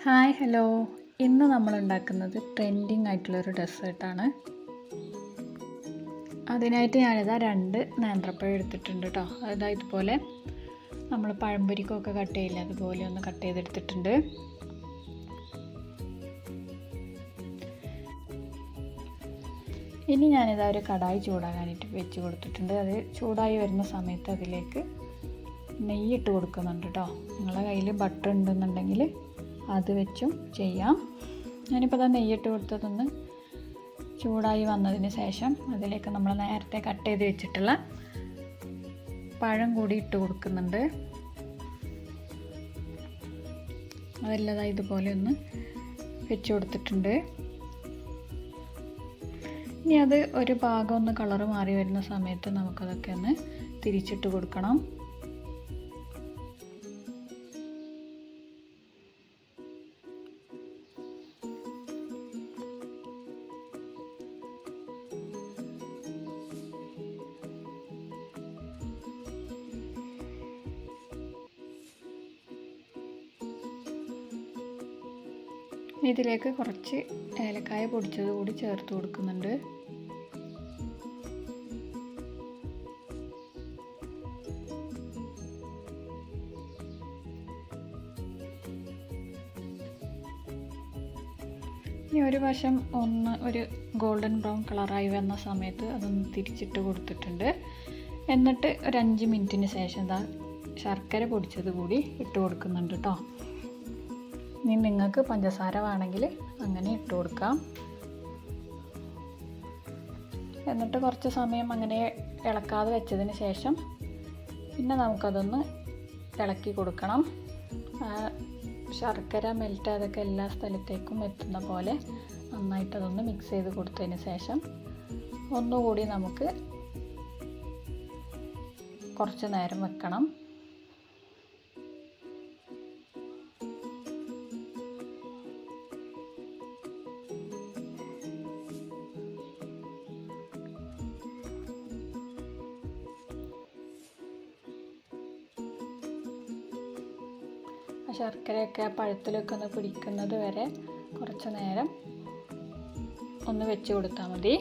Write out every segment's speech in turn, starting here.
Hi hello. ഇന്ന് നമ്മൾ ഉണ്ടാക്കുന്നത് ട്രെൻഡിങ് ആയിട്ടുള്ളൊരു ഡെസേർട്ടാണ്. അതിനായിട്ട് ഞാനിതാ 2 നേന്ത്രപ്പഴം എടുത്തിട്ടുണ്ട് കേട്ടോ. അതാ ഇതുപോലെ നമ്മൾ പഴംപൊരിക്കൊക്കെ കട്ട് ചെയ്യില്ല, അതുപോലെ ഒന്ന് കട്ട് ചെയ്തെടുത്തിട്ടുണ്ട്. ഇനി ഞാനിതാ ഒരു കടായി ചൂടാകാനായിട്ട് വെച്ച് കൊടുത്തിട്ടുണ്ട്. അത് ചൂടായി വരുന്ന സമയത്ത് അതിലേക്ക് നെയ്യിട്ട് കൊടുക്കുന്നുണ്ട് കേട്ടോ. നിങ്ങളുടെ കയ്യിൽ ബട്ടർ ഉണ്ടെന്നുണ്ടെങ്കിൽ അത് വെച്ചും ചെയ്യാം. ഞാനിപ്പോൾ അത് നെയ്യിട്ട് കൊടുത്തതൊന്ന് ചൂടായി വന്നതിന് ശേഷം അതിലേക്ക് നമ്മൾ നേരത്തെ കട്ട് ചെയ്ത് വെച്ചിട്ടുള്ള പഴം കൂടി ഇട്ട് കൊടുക്കുന്നുണ്ട്. അതെല്ലാം ഇതുപോലെ ഒന്ന് വെച്ച് കൊടുത്തിട്ടുണ്ട്. ഇനി അത് ഒരു ഭാഗം ഒന്ന് കളറ് മാറി വരുന്ന സമയത്ത് നമുക്കതൊക്കെ ഒന്ന് തിരിച്ചിട്ട് കൊടുക്കണം. ഇതിലേക്ക് കുറച്ച് ഏലക്കായ പൊടിച്ചത് കൂടി ചേർത്ത് കൊടുക്കുന്നുണ്ട്. ഇനി ഒരു വശം ഒരു ഗോൾഡൻ ബ്രൗൺ കളറായി വന്ന സമയത്ത് അതൊന്ന് തിരിച്ചിട്ട് കൊടുത്തിട്ടുണ്ട്. എന്നിട്ട് ഒരു 5 മിനിറ്റിന് ശേഷം ശർക്കര പൊടിച്ചത് കൂടി ഇട്ട് കൊടുക്കുന്നുണ്ട് കേട്ടോ. ഇനി നിങ്ങൾക്ക് പഞ്ചസാര വേണമെങ്കിൽ അങ്ങനെ ഇട്ട് കൊടുക്കാം. എന്നിട്ട് കുറച്ച് സമയം അങ്ങനെ ഇളക്കാതെ വെച്ചതിന് ശേഷം പിന്നെ നമുക്കതൊന്ന് ഇളക്കി കൊടുക്കണം. ശർക്കര മെൽറ്റ് അതൊക്കെ എല്ലാ സ്ഥലത്തേക്കും എത്തുന്ന പോലെ നന്നായിട്ടതൊന്ന് മിക്സ് ചെയ്ത് കൊടുത്തതിന് ശേഷം ഒന്നുകൂടി നമുക്ക് കുറച്ച് നേരം വെക്കണം. ശർക്കരയൊക്കെ പഴത്തിലൊക്കെ ഒന്ന് പിടിക്കുന്നത് വരെ കുറച്ച് നേരം ഒന്ന് വെച്ച് കൊടുത്താൽ മതി.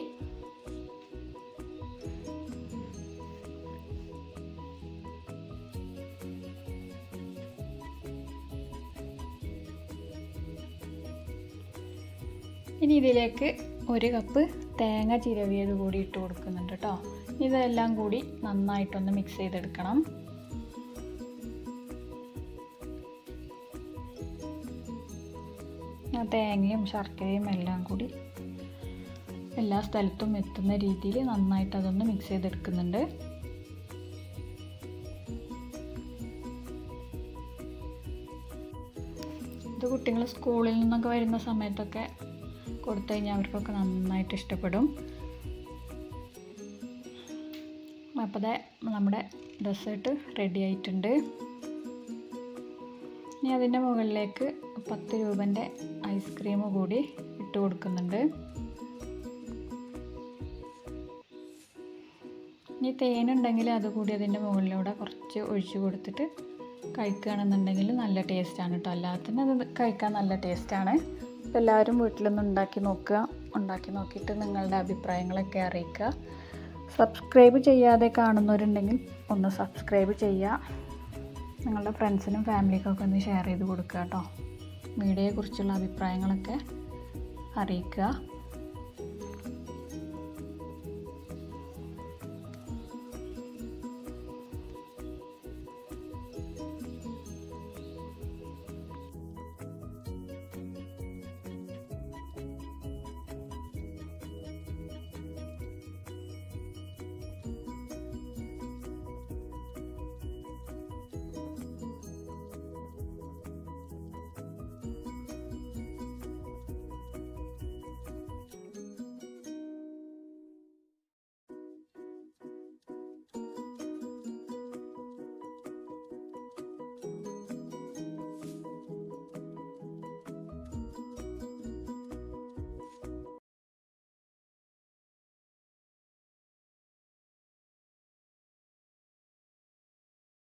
ഇനി ഇതിലേക്ക് 1 കപ്പ് തേങ്ങ ചിരവിയത് കൂടി ഇട്ട് കൊടുക്കുന്നുണ്ട് കേട്ടോ. ഇതെല്ലാം കൂടി നന്നായിട്ടൊന്ന് മിക്സ് ചെയ്തെടുക്കണം. തേങ്ങയും ശർക്കരയും എല്ലാം കൂടി എല്ലാ സ്ഥലത്തും എത്തുന്ന രീതിയിൽ നന്നായിട്ട് അതൊന്ന് മിക്സ് ചെയ്തെടുക്കുന്നുണ്ട്. ഇത് കുട്ടികൾ സ്കൂളിൽ നിന്നൊക്കെ വരുന്ന സമയത്തൊക്കെ കൊടുത്തു കഴിഞ്ഞാൽ അവർക്കൊക്കെ നന്നായിട്ട് ഇഷ്ടപ്പെടും. അപ്പോൾ നമ്മുടെ ഡെസേർട്ട് റെഡി ആയിട്ടുണ്ട്. ഇനി അതിൻ്റെ മുകളിലേക്ക് 10 രൂപൻ്റെ ഐസ്ക്രീം കൂടി ഇട്ട് കൊടുക്കുന്നുണ്ട്. ഇനി തേനുണ്ടെങ്കിൽ അതുകൂടി അതിൻ്റെ മുകളിലൂടെ കുറച്ച് ഒഴിച്ച് കൊടുത്തിട്ട് കഴിക്കുകയാണെന്നുണ്ടെങ്കിൽ നല്ല ടേസ്റ്റാണ് കേട്ടോ. അല്ലാതെ അത് കഴിക്കാൻ നല്ല ടേസ്റ്റാണ്. എല്ലാവരും വീട്ടിലൊന്ന് ഉണ്ടാക്കി നോക്കുക. ഉണ്ടാക്കി നോക്കിയിട്ട് നിങ്ങളുടെ അഭിപ്രായങ്ങളൊക്കെ അറിയിക്കുക. സബ്സ്ക്രൈബ് ചെയ്യാതെ കാണുന്നവരുണ്ടെങ്കിൽ ഒന്ന് സബ്സ്ക്രൈബ് ചെയ്യുക. നിങ്ങളുടെ ഫ്രണ്ട്സിനും ഫാമിലിക്കൊക്കെ ഒന്ന് ഷെയർ ചെയ്ത് കൊടുക്കുക കേട്ടോ. വീഡിയോയെക്കുറിച്ചുള്ള അഭിപ്രായങ്ങളൊക്കെ അറിയിക്കുക.